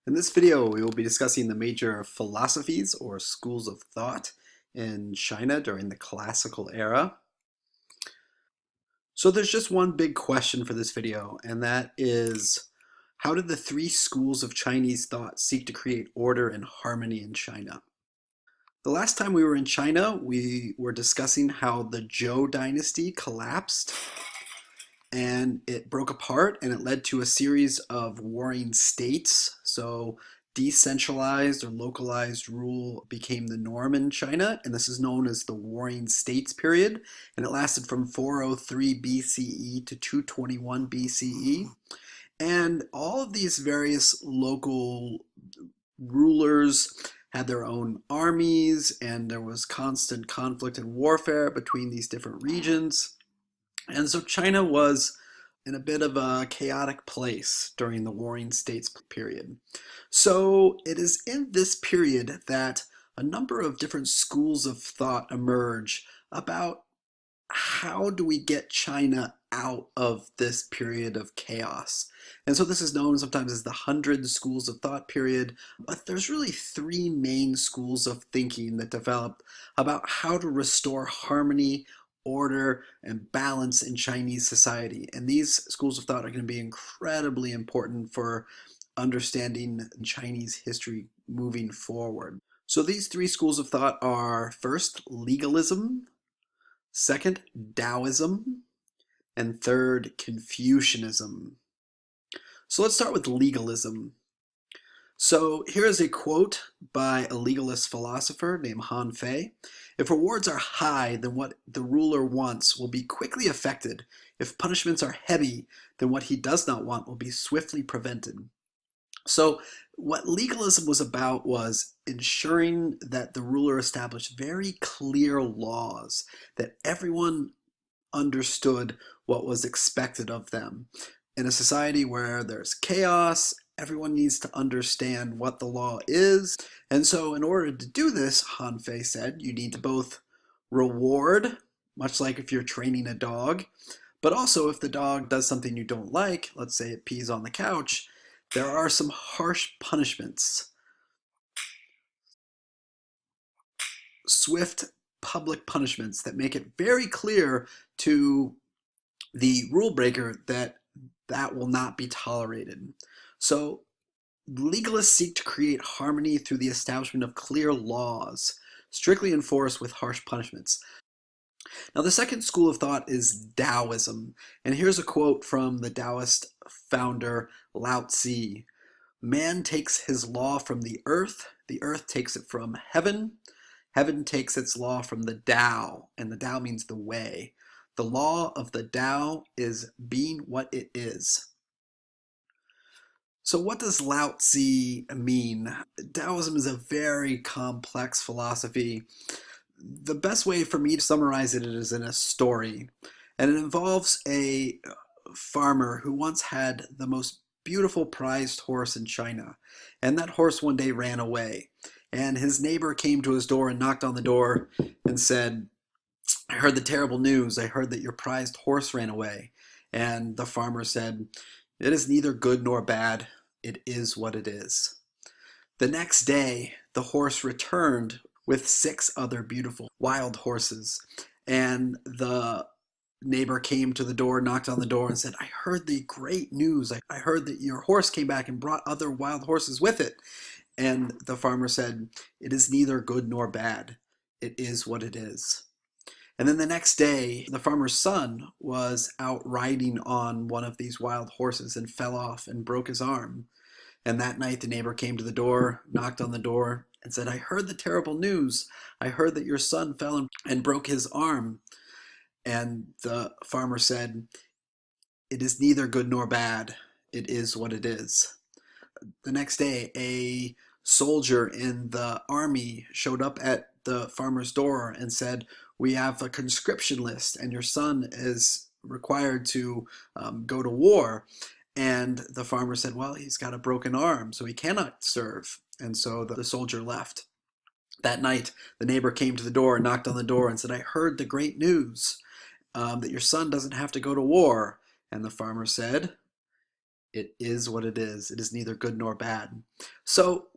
In this video, we will be discussing the major philosophies or schools of thought in China during the classical era. So there's just one big question for this video, and that is, how did the three schools of Chinese thought seek to create order and harmony in China? The last time we were in China, we were discussing how the Zhou dynasty collapsed and it broke apart and it led to a series of warring states. So decentralized or localized rule became the norm in China, and this is known as the Warring States period, and it lasted from 403 BCE to 221 BCE. And all of these various local rulers had their own armies, and there was constant conflict and warfare between these different regions. And so China was in a bit of a chaotic place during the Warring States period. So it is in this period that a number of different schools of thought emerge about how do we get China out of this period of chaos. And so this is known sometimes as the 100 schools of thought period, but there's really three main schools of thinking that develop about how to restore harmony, order, and balance in Chinese society. And these schools of thought are going to be incredibly important for understanding Chinese history moving forward. So these three schools of thought are, first, legalism, second, Taoism, and third, Confucianism. So let's start with legalism. So here is a quote by a legalist philosopher named Han Fei. If rewards are high, then what the ruler wants will be quickly effected. If punishments are heavy, then what he does not want will be swiftly prevented. So what legalism was about was ensuring that the ruler established very clear laws, that everyone understood what was expected of them. In a society where there's chaos, everyone needs to understand what the law is. And so in order to do this, Han Fei said, you need to both reward, much like if you're training a dog, but also if the dog does something you don't like, let's say it pees on the couch, there are some harsh punishments. Swift public punishments that make it very clear to the rule breaker that that will not be tolerated. So legalists seek to create harmony through the establishment of clear laws, strictly enforced with harsh punishments. Now, the second school of thought is Taoism, and here's a quote from the Taoist founder Lao Tzu. Man takes his law from the earth takes it from heaven, heaven takes its law from the Tao, and the Tao means the way. The law of the Tao is being what it is. So what does Lao Tzu mean? Taoism is a very complex philosophy. The best way for me to summarize it is in a story, and it involves a farmer who once had the most beautiful prized horse in China, and that horse one day ran away, and his neighbor came to his door and knocked on the door and said, I heard the terrible news. I heard that your prized horse ran away. And the farmer said, it is neither good nor bad. It is what it is. The next day, the horse returned with 6 other beautiful wild horses. And the neighbor came to the door, knocked on the door, and said, I heard the great news. I heard that your horse came back and brought other wild horses with it. And the farmer said, it is neither good nor bad. It is what it is. And then the next day, the farmer's son was out riding on one of these wild horses and fell off and broke his arm. And that night, the neighbor came to the door, knocked on the door, and said, I heard the terrible news. I heard that your son fell and broke his arm. And the farmer said, it is neither good nor bad. It is what it is. The next day, a soldier in the army showed up at the farmer's door and said, we have a conscription list and your son is required to go to war. And the farmer said, well, he's got a broken arm, so he cannot serve. And so the soldier left. That night, the neighbor came to the door and knocked on the door and said, I heard the great news that your son doesn't have to go to war. And the farmer said, It is what it is. It is neither good nor bad. So,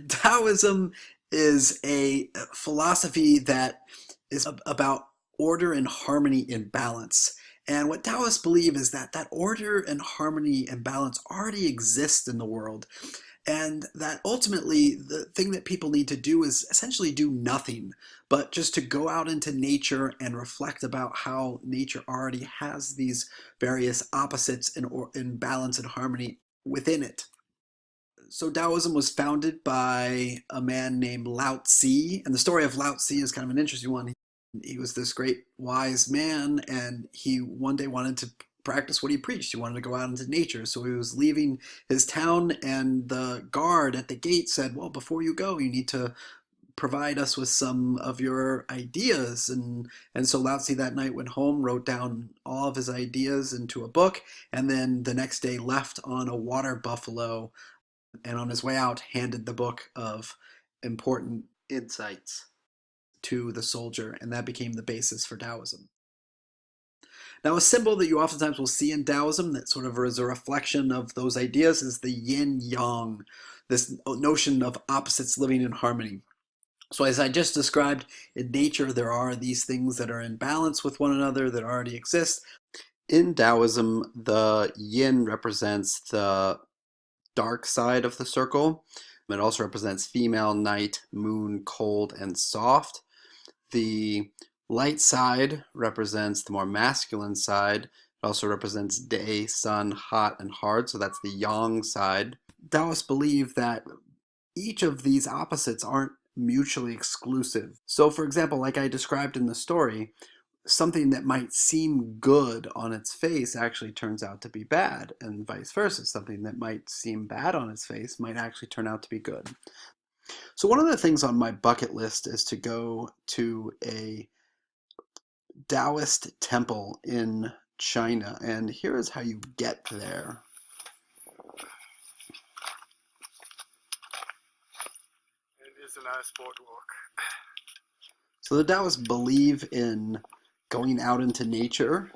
Taoism is a philosophy that is about order and harmony and balance. And what Taoists believe is that that order and harmony and balance already exist in the world. And that ultimately the thing that people need to do is essentially do nothing, but just to go out into nature and reflect about how nature already has these various opposites in balance and harmony within it. So Taoism was founded by a man named Lao Tzu, and the story of Lao Tzu is kind of an interesting one. He was this great wise man, and he one day wanted to practice what he preached. He wanted to go out into nature. So he was leaving his town, and the guard at the gate said, well, before you go, you need to provide us with some of your ideas. And so Lao Tzu that night went home, wrote down all of his ideas into a book, and then the next day left on a water buffalo, and on his way out handed the book of important insights to the soldier, and that became the basis for Taoism. Now, a symbol that you oftentimes will see in Taoism that sort of is a reflection of those ideas is the yin yang, this notion of opposites living in harmony. So as I just described, in nature there are these things that are in balance with one another that already exist. In Taoism, the yin represents the dark side of the circle. It also represents female, night, moon, cold, and soft. The light side represents the more masculine side. It also represents day, sun, hot, and hard, so that's the yang side. Taoists believe that each of these opposites aren't mutually exclusive. So for example, like I described in the story, something that might seem good on its face actually turns out to be bad, and vice versa. Something that might seem bad on its face might actually turn out to be good. So one of the things on my bucket list is to go to a Taoist temple in China, and here is how you get there. It is a nice boardwalk. So the Taoists believe in going out into nature.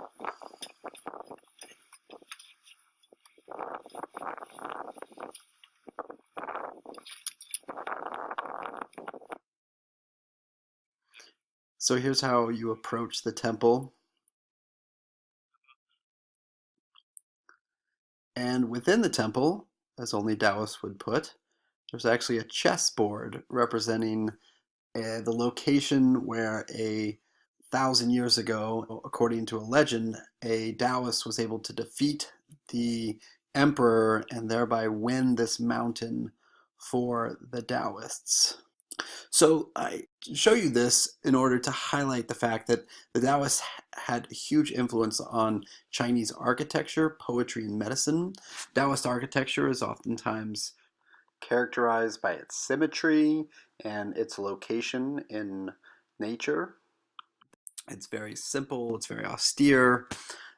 So here's how you approach the temple. And within the temple, as only Taoists would put, there's actually a chessboard representing the location where 1,000 years ago, according to a legend, a Taoist was able to defeat the emperor and thereby win this mountain for the Taoists. So I show you this in order to highlight the fact that the Taoists had a huge influence on Chinese architecture, poetry, and medicine. Taoist architecture is oftentimes characterized by its symmetry and its location in nature. It's very simple, it's very austere.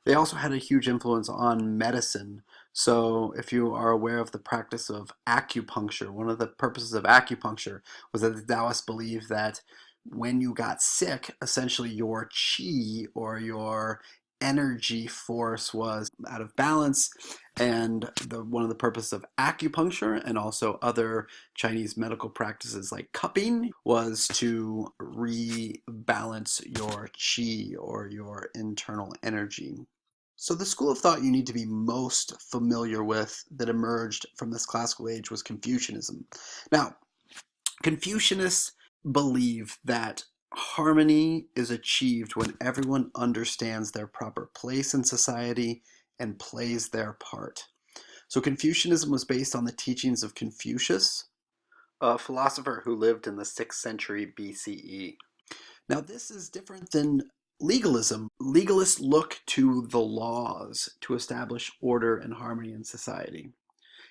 They also had a huge influence on medicine. So if you are aware of the practice of acupuncture, one of the purposes of acupuncture was that the Taoists believed that when you got sick, essentially your chi or your energy force was out of balance, and one of the purposes of acupuncture and also other Chinese medical practices like cupping was to rebalance your chi or your internal energy. So the school of thought you need to be most familiar with that emerged from this classical age was Confucianism. Now, Confucianists believe that harmony is achieved when everyone understands their proper place in society and plays their part. So Confucianism was based on the teachings of Confucius, a philosopher who lived in the 6th century BCE. Now, this is different than legalism. Legalists look to the laws to establish order and harmony in society.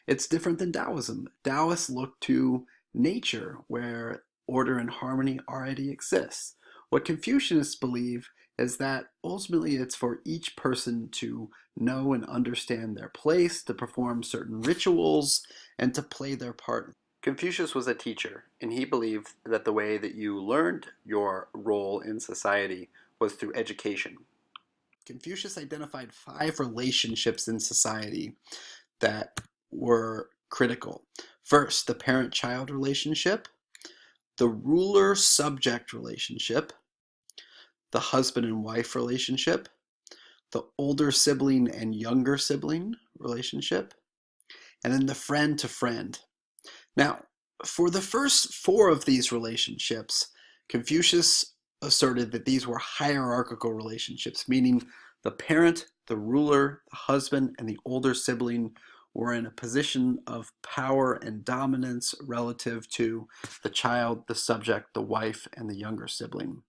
It's different than Taoism. Taoists look to nature, where order and harmony already exists. What Confucianists believe is that ultimately it's for each person to know and understand their place, to perform certain rituals, and to play their part. Confucius was a teacher, and he believed that the way that you learned your role in society was through education. Confucius identified 5 relationships in society that were critical. First, the parent-child relationship, the ruler-subject relationship, the husband and wife relationship, the older sibling and younger sibling relationship, and then the friend to friend. Now, for the first four of these relationships, Confucius asserted that these were hierarchical relationships, meaning the parent, the ruler, the husband, and the older sibling were in a position of power and dominance relative to the child, the subject, the wife, and the younger sibling.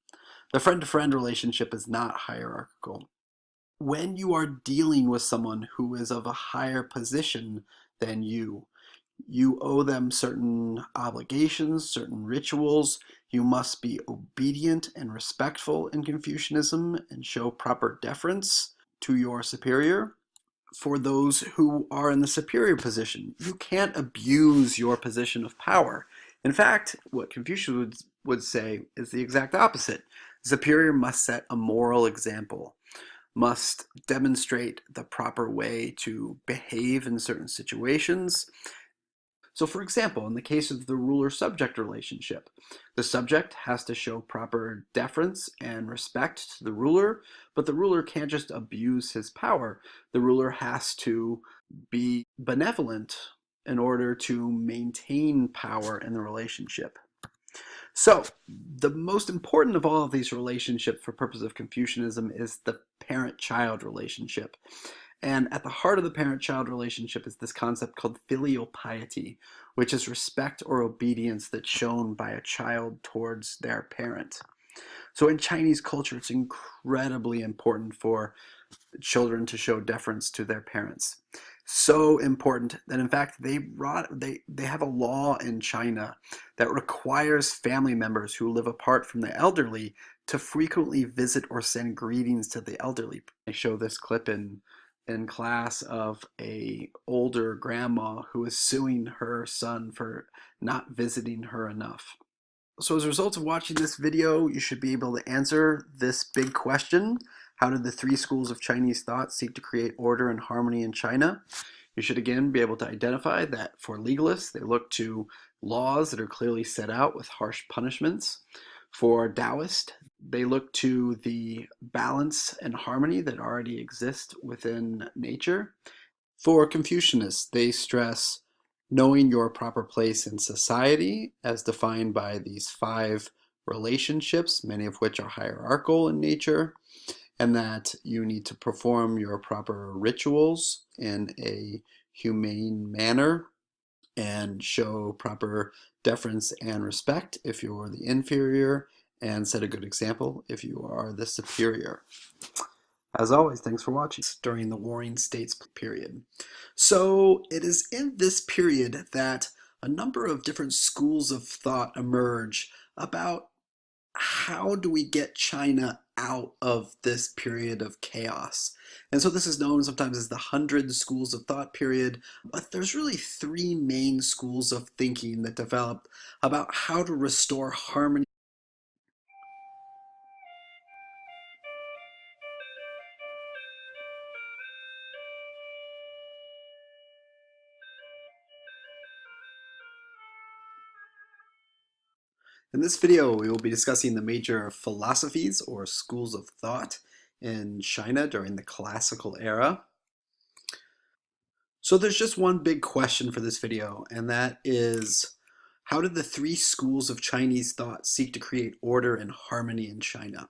The friend-to-friend relationship is not hierarchical. When you are dealing with someone who is of a higher position than you owe them certain obligations, certain rituals. You must be obedient and respectful in Confucianism and show proper deference to your superior. For those who are in the superior position, you can't abuse your position of power. In fact, what Confucius would say is the exact opposite. The superior must set a moral example, must demonstrate the proper way to behave in certain situations. So for example, in the case of the ruler-subject relationship, the subject has to show proper deference and respect to the ruler, but the ruler can't just abuse his power. The ruler has to be benevolent in order to maintain power in the relationship. So the most important of all of these relationships for purpose of Confucianism is the parent-child relationship. And at the heart of the parent-child relationship is this concept called filial piety, which is respect or obedience that's shown by a child towards their parent. So in Chinese culture, it's incredibly important for children to show deference to their parents. So important that in fact they have a law in China that requires family members who live apart from the elderly to frequently visit or send greetings to the elderly. I show this clip in class of a older grandma who is suing her son for not visiting her enough. So as a result of watching this video, you should be able to answer this big question. How did the three schools of Chinese thought seek to create order and harmony in China? You should again be able to identify that for legalists, they look to laws that are clearly set out with harsh punishments. For Taoists, they look to the balance and harmony that already exist within nature. For Confucianists, they stress knowing your proper place in society as defined by these five relationships, many of which are hierarchical in nature, and that you need to perform your proper rituals in a humane manner and show proper deference and respect if you're the inferior, and set a good example if you are the superior. As always, thanks for watching during the Warring States period. So it is in this period that a number of different schools of thought emerge about how do we get China out of this period of chaos. And so this is known sometimes as the 100 schools of thought period, but there's really three main schools of thinking that develop about how to restore harmony. In this video, we will be discussing the major philosophies or schools of thought in China during the classical era. So there's just one big question for this video, and that is, how did the three schools of Chinese thought seek to create order and harmony in China?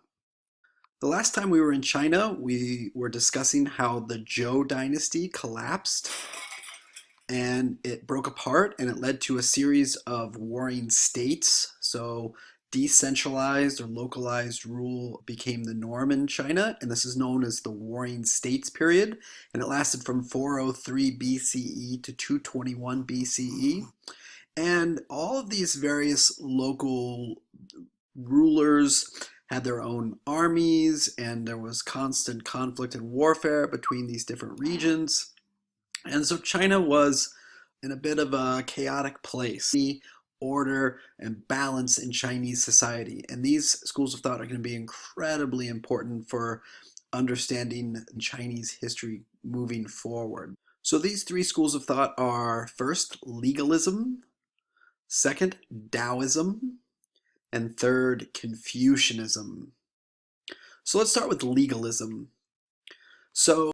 The last time we were in China, we were discussing how the Zhou dynasty collapsed and it broke apart, and it led to a series of warring states. So decentralized or localized rule became the norm in China, and this is known as the Warring States period, and it lasted from 403 BCE to 221 BCE. And all of these various local rulers had their own armies, and there was constant conflict and warfare between these different regions. And so China was in a bit of a chaotic place. Order and balance in Chinese society. And these schools of thought are going to be incredibly important for understanding Chinese history moving forward. So these three schools of thought are first, legalism, second, Taoism, and third, Confucianism. So let's start with legalism. So